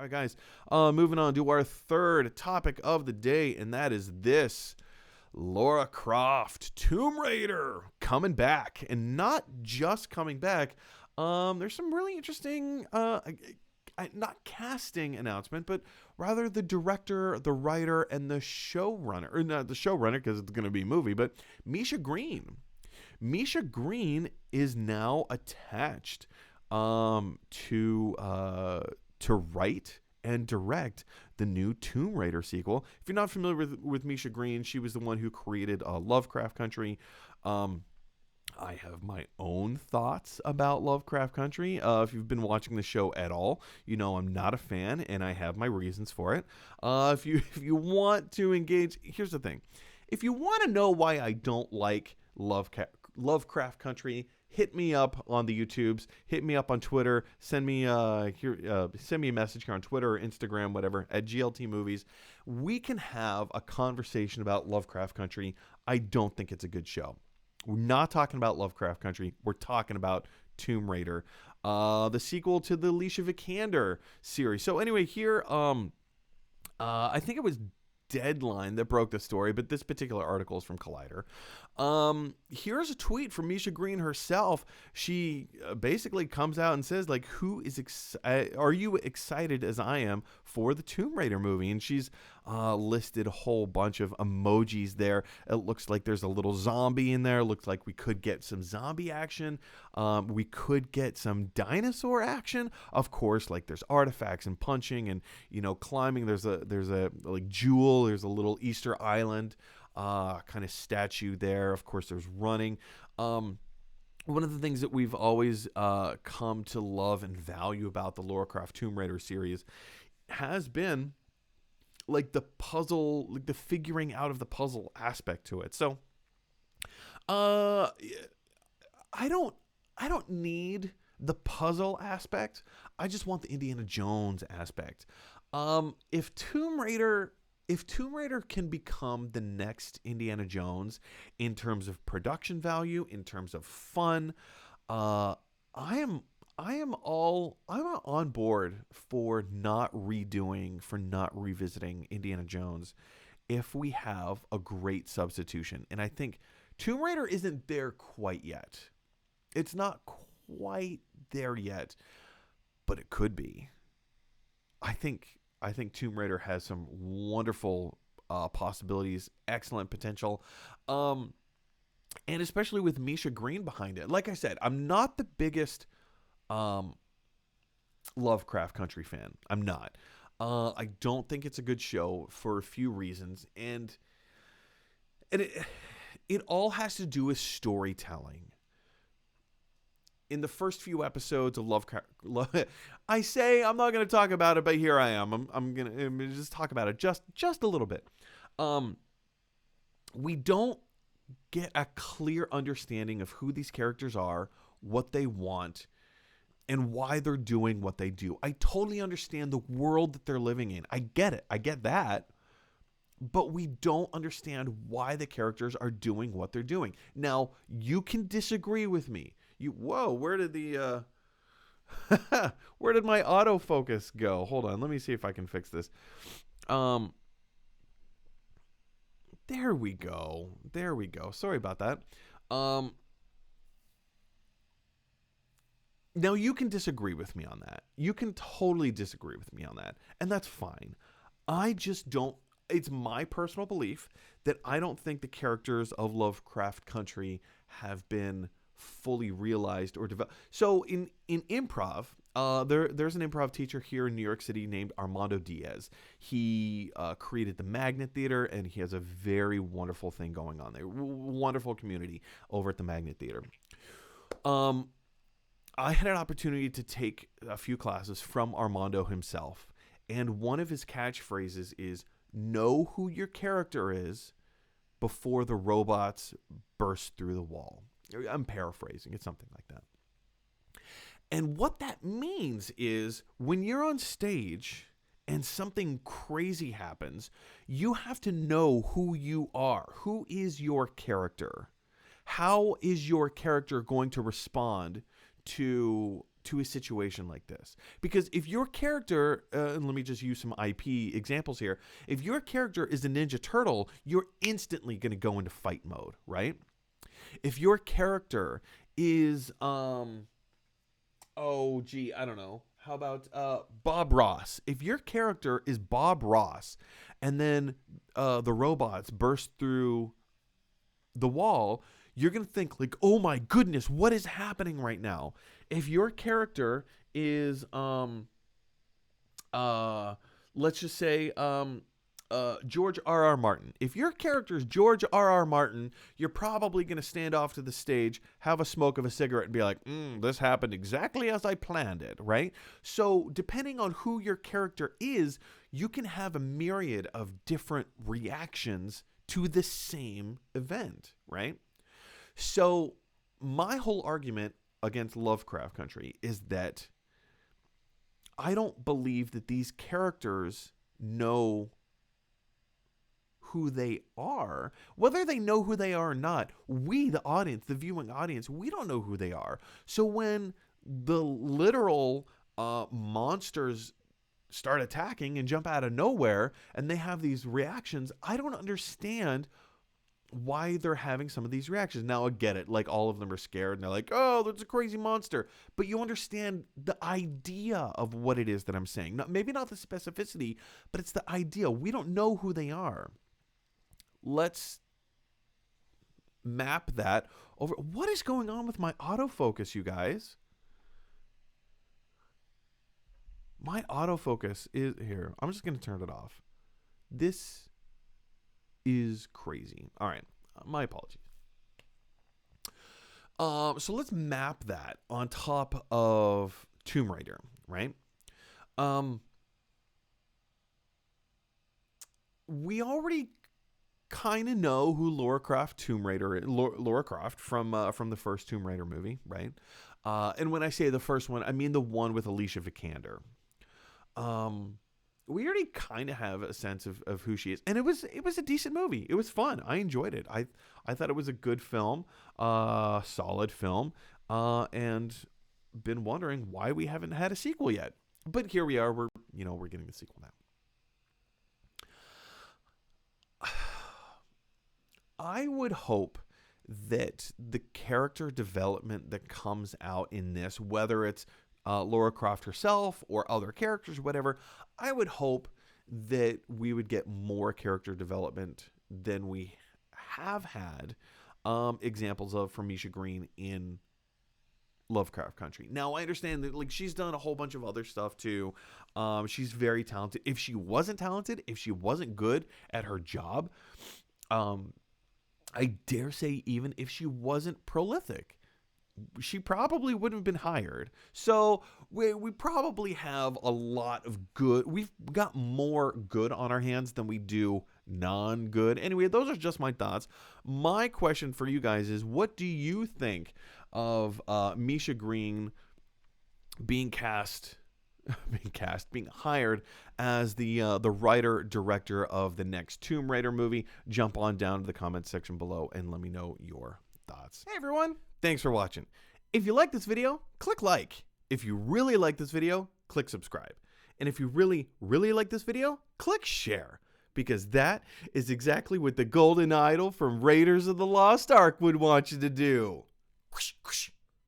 All right, guys. Moving on to our third topic of the day, and that is this. Lara Croft, Tomb Raider, coming back. And not just coming back. There's some really interesting, not casting announcement, but rather the director, the writer, and the showrunner. Or not the showrunner, because it's going to be a movie, but Misha Green. Misha Green is now attached to write and direct the new Tomb Raider sequel. If you're not familiar with Misha Green, she was the one who created Lovecraft Country. I have my own thoughts about Lovecraft Country. If you've been watching the show at all, you know I'm not a fan, and I have my reasons for it. If you want to engage, here's the thing. If you want to know why I don't like Lovecraft Country, hit me up on the YouTubes, hit me up on Twitter, send me a message here on Twitter or Instagram, whatever, at GLT Movies. We can have a conversation about Lovecraft Country. I don't think it's a good show. We're not talking about Lovecraft Country. We're talking about Tomb Raider, the sequel to the Alicia Vikander series. So anyway, here, I think it was Deadline that broke the story, but this particular article is from Collider. Here's a tweet from Misha Green herself. She basically comes out and says, like, are you excited as I am for the Tomb Raider movie? And she's listed a whole bunch of emojis there. It looks like there's a little zombie in there. It looks like we could get some zombie action. We could get some dinosaur action. Of course, like there's artifacts and punching and, climbing. There's a like jewel. There's a little Easter Island kind of statue there. Of course, there's running. One of the things that we've always come to love and value about the Lara Croft Tomb Raider series has been like the puzzle, like the figuring out of the puzzle aspect to it. So, I don't need the puzzle aspect. I just want the Indiana Jones aspect. If Tomb Raider can become the next Indiana Jones in terms of production value, in terms of fun, I am on board for not revisiting Indiana Jones if we have a great substitution. And I think Tomb Raider isn't there quite yet. It's not quite there yet, but it could be. I think Tomb Raider has some wonderful possibilities, excellent potential, and especially with Misha Green behind it. Like I said, I'm not the biggest Lovecraft Country fan. I'm not. I don't think it's a good show for a few reasons, and it all has to do with storytelling. In the first few episodes of Lovecraft, I say I'm not going to talk about it, but here I am. I'm going to just talk about it just a little bit. We don't get a clear understanding of who these characters are, what they want, and why they're doing what they do. I totally understand the world that they're living in. I get it. I get that. But we don't understand why the characters are doing what they're doing. Now, you can disagree with me. Where did my autofocus go? Hold on, let me see if I can fix this. There we go. Sorry about that. Now you can disagree with me on that. You can totally disagree with me on that, and that's fine. I just don't. It's my personal belief that I don't think the characters of Lovecraft Country have been fully realized or developed. So in improv, there's an improv teacher here in New York City named Armando Diaz. He created the Magnet Theater, and he has a very wonderful thing going on there. Wonderful community over at the Magnet Theater. I had an opportunity to take a few classes from Armando himself, and one of his catchphrases is, know who your character is before the robots burst through the wall. I'm paraphrasing. It's something like that. And what that means is when you're on stage and something crazy happens, you have to know who you are. Who is your character? How is your character going to respond to to a situation like this. Because if your character, and let me just use some IP examples here, if your character is a Ninja Turtle, you're instantly going to go into fight mode, right? If your character is, I don't know. How about Bob Ross? If your character is Bob Ross and then the robots burst through the wall, you're going to think like, oh my goodness, what is happening right now? If your character is, let's just say, George R.R. Martin. If your character is George R.R. Martin, you're probably going to stand off to the stage, have a smoke of a cigarette, and be like, this happened exactly as I planned it, right? So depending on who your character is, you can have a myriad of different reactions to the same event, right? So my whole argument against Lovecraft Country is that I don't believe that these characters know who they are. Whether they know who they are or not, we, the audience, the viewing audience, we don't know who they are. So when the literal monsters start attacking and jump out of nowhere and they have these reactions, I don't understand why they're having some of these reactions. Now I get it, like all of them are scared and they're like, oh, there's a crazy monster, but you understand the idea of what it is that I'm saying. Maybe not the specificity, but it's the idea. We don't know who they are. Let's map that over. What is going on with my autofocus, you guys? My autofocus is here. I'm just going to turn it off. This is crazy. All right. My apologies. So let's map that on top of Tomb Raider, right? We already kind of know who Lara Croft from the first Tomb Raider movie, right? And when I say the first one, I mean the one with Alicia Vikander. We already kind of have a sense of who she is, and it was a decent movie. It was fun. I enjoyed it. I thought it was a good film, solid film, and been wondering why we haven't had a sequel yet. But here we are. We're getting the sequel now. I would hope that the character development that comes out in this, whether it's Lara Croft herself or other characters, whatever, I would hope that we would get more character development than we have had examples of from Misha Green in Lovecraft Country. Now, I understand that she's done a whole bunch of other stuff too. She's very talented. If she wasn't talented, if she wasn't good at her job, I dare say even if she wasn't prolific, she probably wouldn't have been hired. So we probably have a lot of good. We've got more good on our hands than we do non-good. Anyway, those are just my thoughts. My question for you guys is, what do you think of Misha Green being hired as the writer director of the next Tomb Raider movie? Jump on down to the comments section below and let me know your thoughts. Hey everyone, thanks for watching. If you like this video, click like. If you really like this video, click subscribe. And if you really, really like this video, click share. Because that is exactly what the golden idol from Raiders of the Lost Ark would want you to do. Whoosh, whoosh.